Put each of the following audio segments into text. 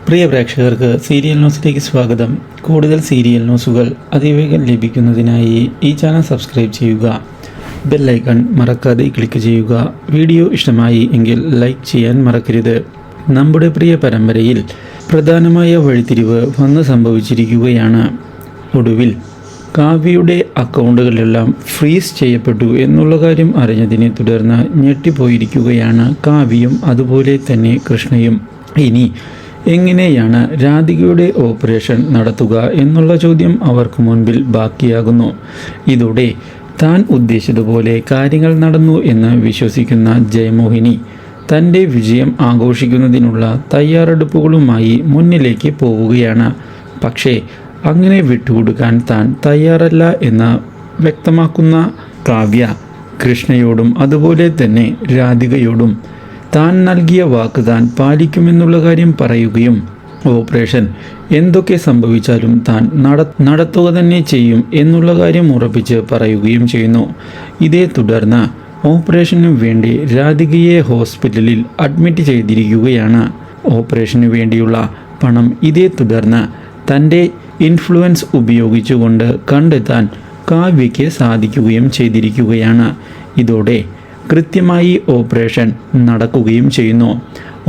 പ്രിയ പ്രേക്ഷകർക്ക് സീരിയൽ ന്യൂസിലേക്ക് സ്വാഗതം. കൂടുതൽ സീരിയൽ ന്യൂസുകൾ അതിവേഗം ലഭിക്കുന്നതിനായി ഈ ചാനൽ സബ്സ്ക്രൈബ് ചെയ്യുക. ബെൽ ഐക്കൺ മറക്കാതെ ക്ലിക്ക് ചെയ്യുക. വീഡിയോ ഇഷ്ടമായി എങ്കിൽ ലൈക്ക് ചെയ്യാൻ മറക്കരുത്. നമ്മുടെ പ്രിയ പരമ്പരയിൽ പ്രധാനമായ വഴിത്തിരിവ് വന്ന് സംഭവിച്ചിരിക്കുകയാണ്. ഒടുവിൽ കാവ്യയുടെ അക്കൗണ്ടുകളെല്ലാം ഫ്രീസ് ചെയ്യപ്പെട്ടു എന്നുള്ള കാര്യം അറിഞ്ഞതിനെ തുടർന്ന് ഞെട്ടിപ്പോയിരിക്കുകയാണ് കാവ്യയും അതുപോലെ തന്നെ കൃഷ്ണയും. ഇനി എങ്ങനെയാണ് രാധികയുടെ ഓപ്പറേഷൻ നടത്തുക എന്നുള്ള ചോദ്യം അവർക്ക് മുൻപിൽ ബാക്കിയാകുന്നു. ഇതോടെ താൻ ഉദ്ദേശിച്ചതുപോലെ കാര്യങ്ങൾ നടന്നു എന്ന് വിശ്വസിക്കുന്ന ജയമോഹിനി തൻ്റെ വിജയം ആഘോഷിക്കുന്നതിനുള്ള തയ്യാറെടുപ്പുകളുമായി മുന്നിലേക്ക് പോവുകയാണ്. പക്ഷേ അങ്ങനെ വിട്ടുകൊടുക്കാൻ താൻ തയ്യാറല്ല എന്ന് വ്യക്തമാക്കുന്ന കാവ്യ കൃഷ്ണയോടും അതുപോലെ തന്നെ രാധികയോടും താൻ നൽകിയ വാക്ക് താൻ പാലിക്കുമെന്നുള്ള കാര്യം പറയുകയും ഓപ്പറേഷൻ എന്തൊക്കെ സംഭവിച്ചാലും താൻ നടത്തുക തന്നെ ചെയ്യും എന്നുള്ള കാര്യം ഉറപ്പിച്ച് പറയുകയും ചെയ്യുന്നു. ഇതേ തുടർന്ന് ഓപ്പറേഷനു വേണ്ടി രാധികയെ ഹോസ്പിറ്റലിൽ അഡ്മിറ്റ് ചെയ്തിരിക്കുകയാണ്. ഓപ്പറേഷനു വേണ്ടിയുള്ള പണം ഇതേ തുടർന്ന് തൻ്റെ ഇൻഫ്ലുവൻസ് ഉപയോഗിച്ചുകൊണ്ട് കണ്ടെത്താൻ കാവ്യയ്ക്ക് സാധിക്കുകയും ചെയ്തിരിക്കുകയാണ്. ഇതോടെ കൃത്യമായി ഓപ്പറേഷൻ നടക്കുകയും ചെയ്യുന്നു.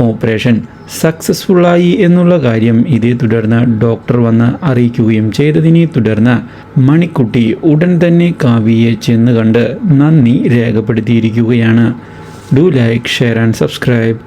ഓപ്പറേഷൻ സക്സസ്ഫുള്ളായി എന്നുള്ള കാര്യം ഇതേ തുടർന്ന് ഡോക്ടർ വന്ന് അറിയിക്കുകയും ചെയ്തതിനെ തുടർന്ന് മണിക്കുട്ടി ഉടൻ തന്നെ കാവ്യയെ ചെന്ന് കണ്ട് നന്ദി രേഖപ്പെടുത്തിയിരിക്കുകയാണ്. Do like, share and subscribe.